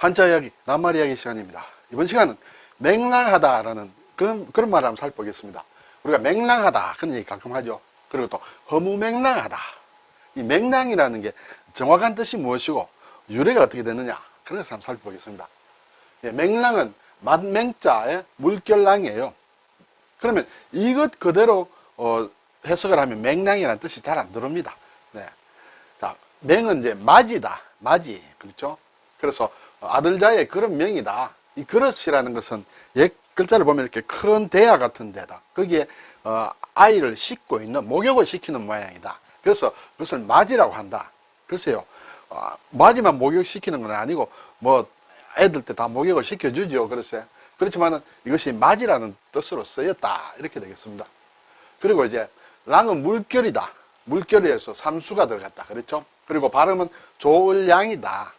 한자 이야기, 낱말 이야기 시간입니다. 이번 시간은 맹랑하다라는 그런 말을 한번 살펴보겠습니다. 우리가 맹랑하다, 그런 얘기 가끔 하죠. 그리고 또 허무맹랑하다. 이 맹랑이라는 게 정확한 뜻이 무엇이고 유래가 어떻게 되느냐, 그런 것을 한번 살펴보겠습니다. 예, 맹랑은 만맹자의 물결랑이에요. 그러면 이것 그대로 해석을 하면 맹랑이라는 뜻이 잘 안 들어옵니다. 네. 자, 맹은 이제 맞이다. 맞이. 그렇죠? 그래서 아들자의 그런 명이다. 이 그릇이라는 것은 옛 글자를 보면 이렇게 큰 대야 같은 데다. 거기에 아이를 싣고 있는, 목욕을 시키는 모양이다. 그래서 그것을 맞이라고 한다. 글쎄요. 맞이만 목욕시키는 건 아니고 뭐 애들 때 다 목욕을 시켜주죠. 글쎄. 그렇지만은 이것이 맞이라는 뜻으로 쓰였다. 이렇게 되겠습니다. 그리고 이제 랑은 물결이다. 물결에서 삼수가 들어갔다. 그렇죠? 그리고 발음은 조을량이다.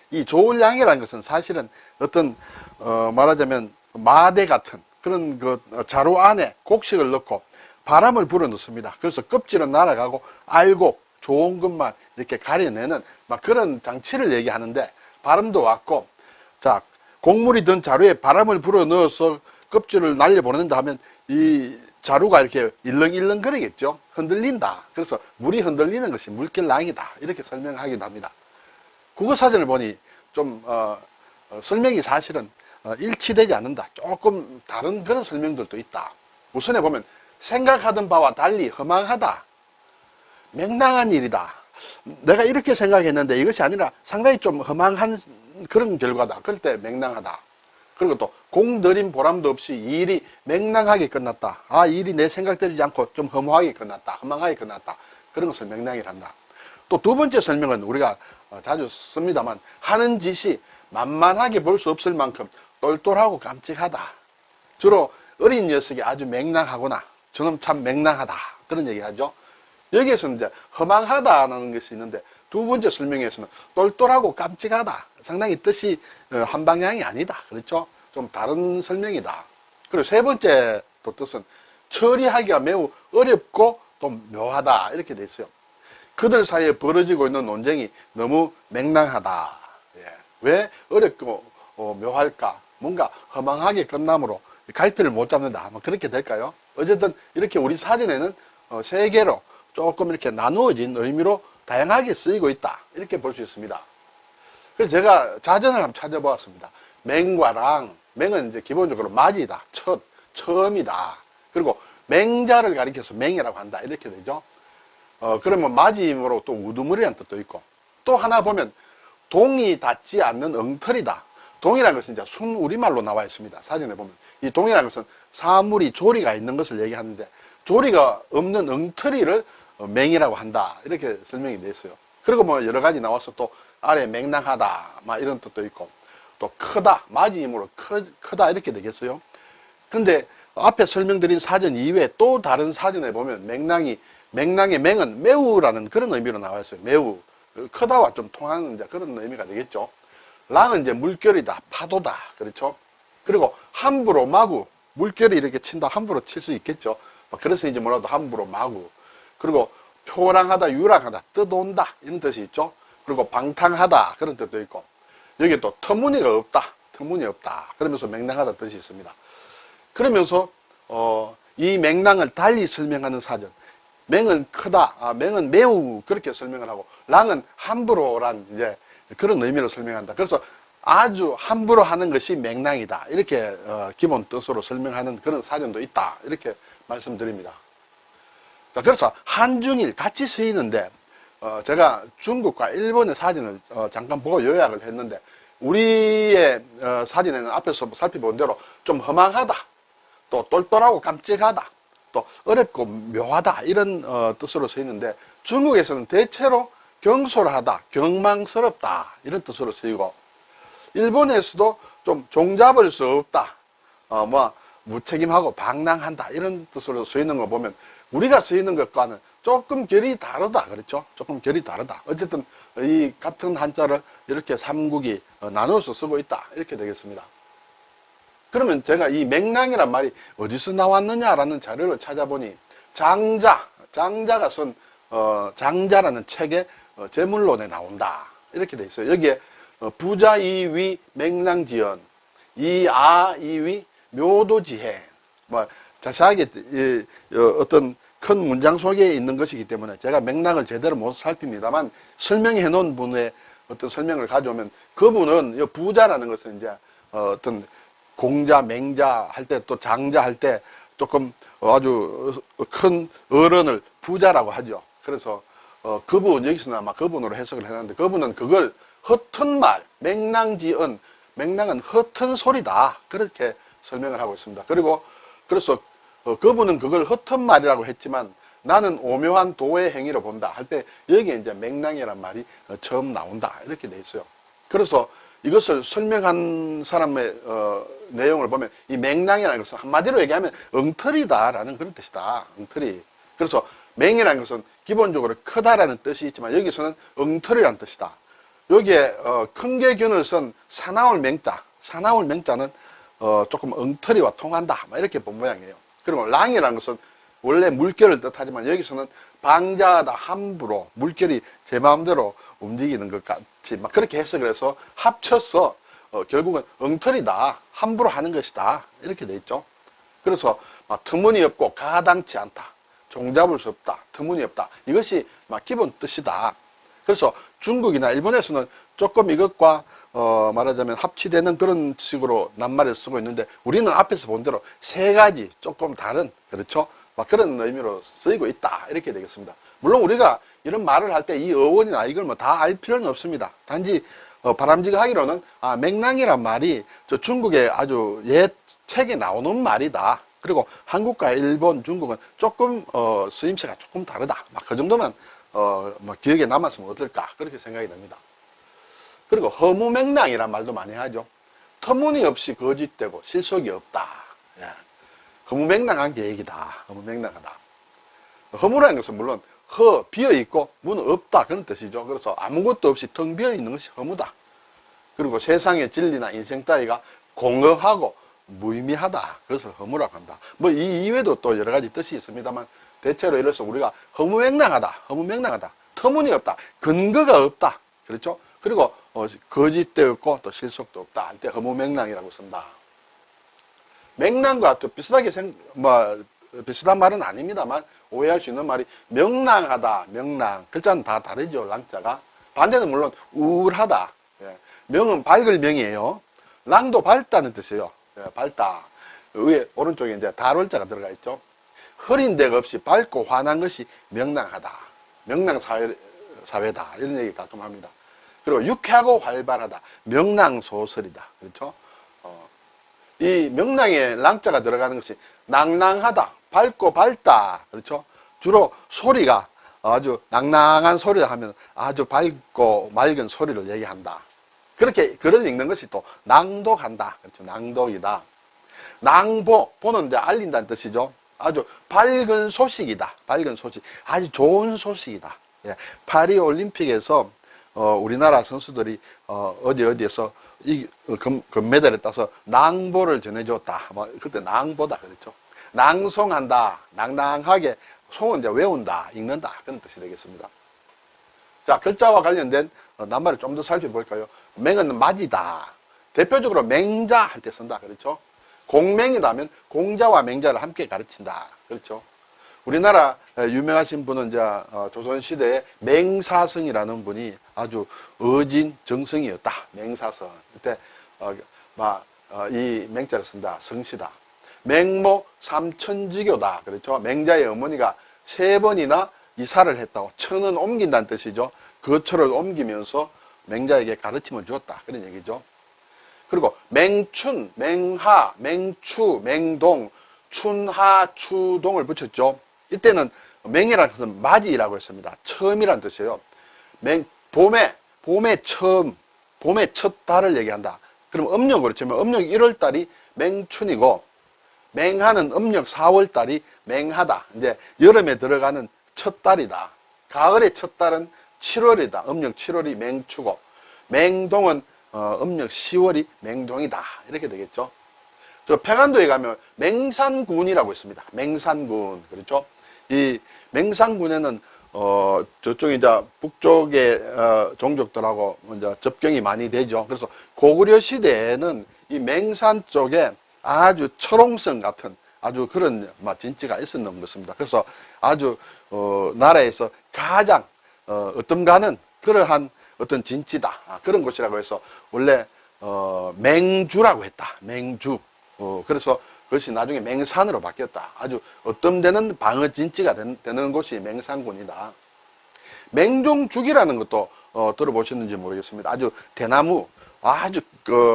이 조을량이라는 것은 사실은 어떤 말하자면 마대 같은 그런 그 자루 안에 곡식을 넣고 바람을 불어 넣습니다. 그래서 껍질은 날아가고 알곡 좋은 것만 이렇게 가려내는 막 그런 장치를 얘기하는데, 발음도 왔고, 자, 곡물이 든 자루에 바람을 불어 넣어서 껍질을 날려보낸다 하면 이 자루가 이렇게 일렁일렁 거리겠죠. 흔들린다. 그래서 물이 흔들리는 것이 물결랑이다. 이렇게 설명하기도 합니다. 국어사전을 보니 좀 설명이 사실은 일치되지 않는다. 조금 다른 그런 설명들도 있다. 우선에 보면 생각하던 바와 달리 허망하다. 맹랑한 일이다. 내가 이렇게 생각했는데 이것이 아니라 상당히 좀 허망한 그런 결과다. 그럴 때 맹랑하다. 그리고 또 공들인 보람도 없이 이 일이 맹랑하게 끝났다. 이 일이 내 생각대로지 않고 좀 허무하게 끝났다. 허망하게 끝났다. 그런 것을 맹랑이라 한다. 또 두 번째 설명은 우리가 자주 씁니다만, 하는 짓이 만만하게 볼 수 없을 만큼 똘똘하고 깜찍하다. 주로 어린 녀석이 아주 맹랑하거나 저놈 참 맹랑하다. 그런 얘기 하죠. 여기에서는 이제 허망하다라는 것이 있는데, 두 번째 설명에서는 똘똘하고 깜찍하다. 상당히 뜻이 한 방향이 아니다. 그렇죠? 좀 다른 설명이다. 그리고 세 번째 또 뜻은 처리하기가 매우 어렵고 또 묘하다. 이렇게 돼 있어요. 그들 사이에 벌어지고 있는 논쟁이 너무 맹랑하다. 예. 왜 어렵고 묘할까? 뭔가 허망하게 끝남으로 갈피를 못 잡는다. 뭐 그렇게 될까요? 어쨌든 이렇게 우리 사전에는 세 개로 조금 이렇게 나누어진 의미로 다양하게 쓰이고 있다. 이렇게 볼 수 있습니다. 그래서 제가 자전을 한번 찾아보았습니다. 맹과 랑. 맹은 이제 기본적으로 맞이다. 처음이다. 그리고 맹자를 가리켜서 맹이라고 한다. 이렇게 되죠. 그러면 맞이임으로 또 우두머리라는 뜻도 있고, 또 하나 보면 동이 닿지 않는 엉터리다. 동이라는 것은 이제 순 우리말로 나와 있습니다. 사진에 보면. 이 동이라는 것은 사물이 조리가 있는 것을 얘기하는데, 조리가 없는 엉터리를 맹이라고 한다. 이렇게 설명이 되어 있어요. 그리고 뭐 여러 가지 나와서 또 아래 맹랑하다. 막 이런 뜻도 있고, 또 크다. 맞이임으로 크다. 이렇게 되겠어요. 근데 앞에 설명드린 사전 이외에 또 다른 사전에 보면 맹랑의 맹은 매우라는 그런 의미로 나와 있어요. 매우. 크다와 좀 통하는 이제 그런 의미가 되겠죠. 랑은 이제 물결이다. 파도다. 그렇죠. 그리고 함부로 마구. 물결이 이렇게 친다. 함부로 칠 수 있겠죠. 그래서 이제 뭐라도 함부로 마구. 그리고 표랑하다, 유랑하다, 뜯어온다. 이런 뜻이 있죠. 그리고 방탕하다. 그런 뜻도 있고. 여기 또 터무니가 없다. 터무니없다. 그러면서 맹랑하다 뜻이 있습니다. 그러면서 이 맹랑을 달리 설명하는 사전. 맹은 크다. 맹은 매우 그렇게 설명을 하고, 랑은 함부로란 이제 그런 의미로 설명한다. 그래서 아주 함부로 하는 것이 맹랑이다. 이렇게 기본 뜻으로 설명하는 그런 사전도 있다. 이렇게 말씀드립니다. 자, 그래서 한중일 같이 쓰이는데, 제가 중국과 일본의 사진을 잠깐 보고 요약을 했는데, 우리의 사진에는 앞에서 살펴본 대로 좀 허망하다, 또 똘똘하고 깜찍하다, 또 어렵고 묘하다, 이런 뜻으로 쓰이는데, 중국에서는 대체로 경솔하다, 경망스럽다, 이런 뜻으로 쓰이고, 일본에서도 좀 종잡을 수 없다, 무책임하고 방랑한다, 이런 뜻으로 쓰이는 거 보면 우리가 쓰이는 것과는 조금 결이 다르다. 그렇죠? 조금 결이 다르다. 어쨌든 이 같은 한자를 이렇게 삼국이 나눠서 쓰고 있다. 이렇게 되겠습니다. 그러면 제가 이 맹랑이란 말이 어디서 나왔느냐라는 자료를 찾아보니, 장자가 쓴 장자라는 책의 제물론에 나온다. 이렇게 돼 있어요. 여기에 부자 이위 맹랑지연, 이아 이위 묘도지행. 뭐 자세하게 어떤 큰 문장 속에 있는 것이기 때문에 제가 맥락을 제대로 못 살핍니다만 설명해 놓은 분의 어떤 설명을 가져오면 그분은 부자라는 것은 이제 어떤 공자, 맹자 할 때 또 장자 할 때 조금 아주 큰 어른을 부자라고 하죠. 그래서 그분, 여기서는 아마 그분으로 해석을 해놨는데 그분은 그걸 허튼 말, 맹랑지언, 맹랑은 허튼 소리다. 그렇게 설명을 하고 있습니다. 그리고 그래서 그분은 그걸 허튼 말이라고 했지만 나는 오묘한 도의 행위로 본다 할 때 여기에 이제 맹랑이란 말이 처음 나온다. 이렇게 돼 있어요. 그래서 이것을 설명한 사람의 내용을 보면 이 맹랑이라는 것은 한마디로 얘기하면 엉터리다라는 그런 뜻이다. 엉터리. 그래서 맹이라는 것은 기본적으로 크다라는 뜻이 있지만 여기서는 엉터리라는 뜻이다. 여기에 큰개균을 쓴 사나울 맹자, 사나울 맹자는 조금 엉터리와 통한다. 이렇게 본 모양이에요. 그리고 랑이라는 것은 원래 물결을 뜻하지만 여기서는 방자하다, 함부로 물결이 제 마음대로 움직이는 것 같이 막 그렇게 해석을 해서 합쳐서 결국은 엉터리다, 함부로 하는 것이다 이렇게 돼 있죠. 그래서 막 터무니없고 가당치 않다, 종잡을 수 없다, 터무니없다, 이것이 막 기본 뜻이다. 그래서 중국이나 일본에서는 조금 이것과 말하자면 합치되는 그런 식으로 낱말을 쓰고 있는데 우리는 앞에서 본 대로 세 가지 조금 다른, 그렇죠? 막 그런 의미로 쓰이고 있다 이렇게 되겠습니다. 물론 우리가 이런 말을 할 때 이 어원이나 이걸 뭐 다 알 필요는 없습니다. 단지 바람직하기로는 맹랑이란 말이 저 중국의 아주 옛 책에 나오는 말이다. 그리고 한국과 일본, 중국은 조금 쓰임새가 조금 다르다. 막 그 정도만 뭐 기억에 남았으면 어떨까 그렇게 생각이 됩니다. 그리고 허무맹랑이란 말도 많이 하죠. 터무니없이 거짓되고 실속이 없다. 예. 허무맹랑한 계획이다. 허무맹랑하다. 허무라는 것은 물론 비어있고 무는 없다 그런 뜻이죠. 그래서 아무것도 없이 텅 비어있는 것이 허무다. 그리고 세상의 진리나 인생 따위가 공허하고 무의미하다. 그래서 허무라고 한다. 뭐 이 이외에도 또 여러 가지 뜻이 있습니다만 대체로 이래서 우리가 허무맹랑하다, 허무맹랑하다, 터무니없다, 근거가 없다. 그렇죠? 그리고 거짓되었고 또 실속도 없다 할 때 허무맹랑이라고 쓴다. 맹랑과 또 비슷하게 비슷한 말은 아닙니다만 오해할 수 있는 말이 명랑하다, 명랑. 글자는 다 다르죠, 랑자가. 반대는 물론 우울하다. 예. 명은 밝을 명이에요. 랑도 밝다는 뜻이에요. 예, 밝다. 위에 오른쪽에 이제 달월자가 들어가 있죠. 흐린 데가 없이 밝고 환한 것이 명랑하다. 명랑 사회다. 이런 얘기 가끔 합니다. 그리고 유쾌하고 활발하다. 명랑소설이다. 그렇죠? 이 명랑에 랑자가 들어가는 것이 낭낭하다, 밝고 밝다. 그렇죠? 주로 소리가 아주 낭낭한 소리를 하면 아주 밝고 맑은 소리를 얘기한다. 그렇게 글을 읽는 것이 또 낭독한다. 그렇죠? 낭독이다. 낭보, 보는 이제 알린다는 뜻이죠. 아주 밝은 소식이다. 밝은 소식. 아주 좋은 소식이다. 예. 파리올림픽에서 우리나라 선수들이 어디에서 금메달을 따서 낭보를 전해줬다. 뭐 그때 낭보다 그랬죠. 낭송한다, 낭낭하게, 송은 이제 외운다, 읽는다 그런 뜻이 되겠습니다. 자, 글자와 관련된 낱말을 좀 더 살펴볼까요? 맹은 맞이다. 대표적으로 맹자 할 때 쓴다. 그렇죠? 공맹이라면 공자와 맹자를 함께 가르친다. 그렇죠? 우리나라 유명하신 분은 이제 조선시대에 맹사성이라는 분이 아주 어진 정성이었다. 맹사성. 그때 이 맹자를 쓴다. 성시다. 맹모 삼천지교다. 그렇죠? 맹자의 어머니가 3번이나 이사를 했다고. 천은 옮긴다는 뜻이죠. 거처를 옮기면서 맹자에게 가르침을 주었다. 그런 얘기죠. 그리고 맹춘, 맹하, 맹추, 맹동, 춘하, 추동을 붙였죠. 이때는 맹이라는 것은 맞이라고 했습니다. 처음이라는 뜻이에요. 봄의 처음, 봄의 첫 달을 얘기한다. 그럼 음력으로 치면 음력 1월달이 맹춘이고, 맹하는 음력 4월달이 맹하다. 이제 여름에 들어가는 첫 달이다. 가을의 첫 달은 7월이다. 음력 7월이 맹추고, 맹동은 음력 10월이 맹동이다. 이렇게 되겠죠. 저 평안도에 가면 맹산군이라고 있습니다. 맹산군. 그렇죠? 이 맹산군에는 저쪽 이제 북쪽의 종족들하고 이제 접경이 많이 되죠. 그래서 고구려 시대에는 이 맹산 쪽에 아주 철옹성 같은 아주 그런 진지가 있었는 것입니다. 그래서 아주 나라에서 가장 어떤가는 그러한 어떤 진지다 그런 곳이라고 해서 원래 맹주라고 했다. 맹주. 그래서 그것이 나중에 맹산으로 바뀌었다. 아주 어떤 데는 방어 진지가 되는 곳이 맹산군이다. 맹종죽이라는 것도 들어보셨는지 모르겠습니다. 아주 대나무 아주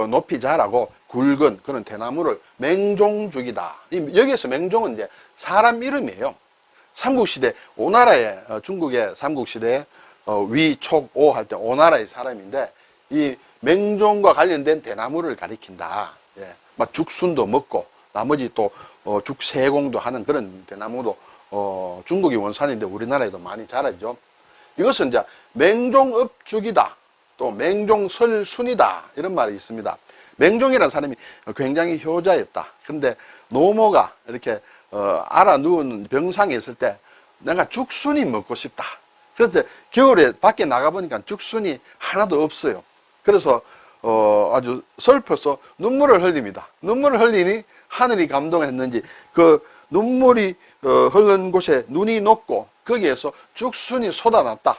높이 자라고 굵은 그런 대나무를 맹종죽이다. 여기에서 맹종은 이제 사람 이름이에요. 삼국시대 오나라의 중국의 삼국시대 위촉오 할 때 오나라의 사람인데 이 맹종과 관련된 대나무를 가리킨다. 예. 막 죽순도 먹고 나머지 또 죽세공도 하는 그런 대나무도 중국이 원산인데 우리나라에도 많이 자라죠. 이것은 이제 맹종읍죽이다. 또 맹종설순이다. 이런 말이 있습니다. 맹종이라는 사람이 굉장히 효자였다. 그런데 노모가 이렇게 알아 누운 병상에 있을 때 내가 죽순이 먹고 싶다. 그래서 겨울에 밖에 나가보니까 죽순이 하나도 없어요. 그래서 아주 슬퍼서 눈물을 흘립니다. 눈물을 흘리니 하늘이 감동했는지 그 눈물이 흐르는 곳에 눈이 녹고 거기에서 죽순이 솟아났다.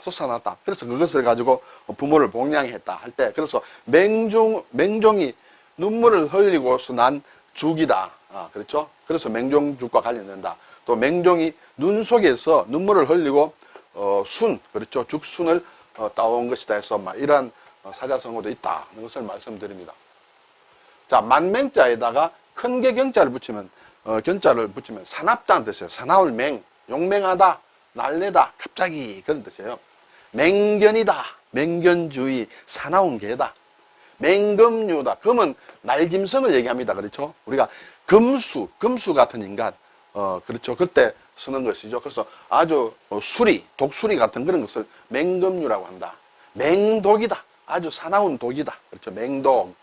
그래서 그것을 가지고 부모를 봉양했다 할 때 그래서 맹종이 눈물을 흘리고서 난 죽이다. 그렇죠? 그래서 맹종죽과 관련된다. 또 맹종이 눈 속에서 눈물을 흘리고 그렇죠? 죽순을 따온 것이다 해서 이러한 사자성어도 있다. 는 것을 말씀드립니다. 자, 만맹자에다가 큰 개 경자를 붙이면, 견자를 붙이면 사납다는 뜻이에요. 사나울 맹, 용맹하다, 날래다, 갑자기 그런 뜻이에요. 맹견이다, 맹견주의, 사나운 개다. 맹금류다. 금은 날짐승을 얘기합니다. 그렇죠? 우리가 금수 같은 인간, 그렇죠. 그때 쓰는 것이죠. 그래서 아주 독수리 같은 그런 것을 맹금류라고 한다. 맹독이다. 아주 사나운 독이다. 그렇죠. 맹독.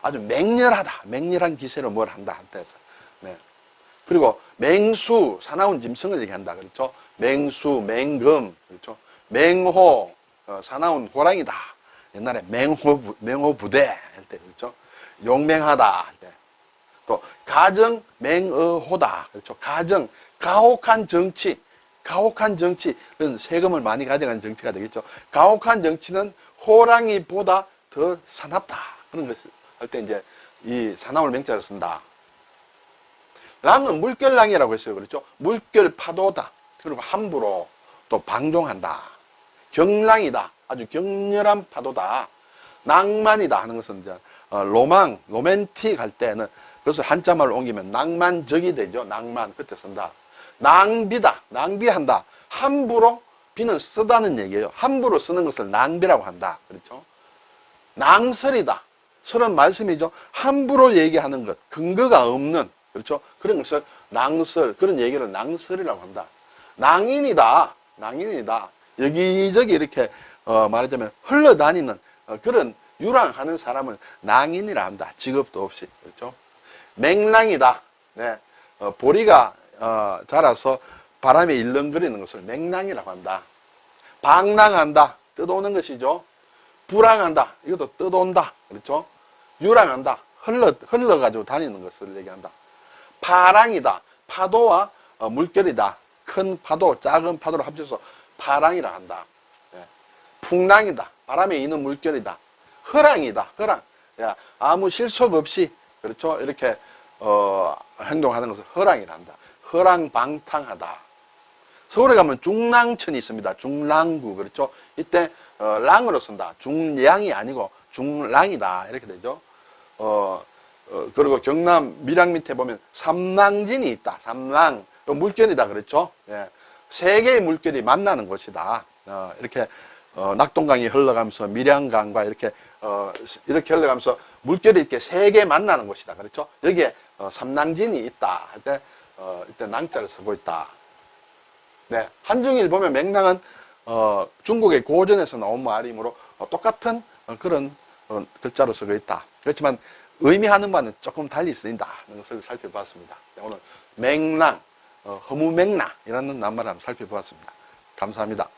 아주 맹렬한 기세로 뭘 한다. 한때에서. 네. 그리고 맹수, 사나운 짐승을 얘기한다. 그렇죠. 맹수, 맹금. 그렇죠. 맹호, 사나운 호랑이다. 옛날에 맹호부대 할 때. 그렇죠. 용맹하다. 할 때. 또, 가정, 맹어호다. 그렇죠. 가정, 가혹한 정치. 그건 세금을 많이 가져간 정치가 되겠죠. 가혹한 정치는 호랑이보다 더 사납다. 그런 것을 할 때 이제 이 사나울 맹자를 쓴다. 랑은 물결랑이라고 했어요. 그렇죠? 물결 파도다. 그리고 함부로 또 방종한다. 경랑이다. 아주 격렬한 파도다. 낭만이다 하는 것은 이제 로맨틱 할 때는 그것을 한자말로 옮기면 낭만적이 되죠. 낭만 그때 쓴다. 낭비다. 낭비한다. 함부로 비는 쓰다는 얘기예요. 함부로 쓰는 것을 낭비라고 한다. 그렇죠? 낭설이다. 설은 말씀이죠. 함부로 얘기하는 것, 근거가 없는, 그렇죠? 그런 것을 낭설, 그런 얘기를 낭설이라고 한다. 낭인이다. 여기저기 이렇게 말하자면 흘러다니는 그런 유랑하는 사람을 낭인이라 한다. 직업도 없이. 그렇죠? 맹랑이다. 네. 보리가 자라서 바람에 일렁거리는 것을 맹랑이라고 한다. 방랑한다. 뜯어오는 것이죠. 불황한다. 이것도 뜯어온다. 그렇죠? 유랑한다. 흘러가지고 다니는 것을 얘기한다. 파랑이다. 파도와 물결이다. 큰 파도, 작은 파도를 합쳐서 파랑이라 한다. 예. 풍랑이다. 바람에 이는 물결이다. 허랑이다. 허랑. 야, 아무 실속 없이, 그렇죠? 이렇게, 행동하는 것을 허랑이라 한다. 허랑방탕하다. 서울에 가면 중랑천이 있습니다. 중랑구. 그렇죠? 이때, 랑으로 쓴다. 중량이 아니고 중랑이다. 이렇게 되죠. 그리고 경남 밀양 밑에 보면 삼랑진이 있다. 삼랑. 물결이다. 그렇죠? 예. 세 개의 물결이 만나는 곳이다. 이렇게, 낙동강이 흘러가면서 밀양강과 이렇게 흘러가면서 물결이 이렇게 세 개 만나는 곳이다. 그렇죠? 여기에, 삼랑진이 있다. 할 때, 이때 낭자를 쓰고 있다. 네. 한중일 보면 맹랑은, 중국의 고전에서 나온 말이므로 똑같은 그런 글자로 쓰고 있다. 그렇지만 의미하는 바는 조금 달리 쓰인다. 하는 것을 살펴보았습니다. 오늘 맹랑, 허무맹랑이라는 낱말을 한번 살펴보았습니다. 감사합니다.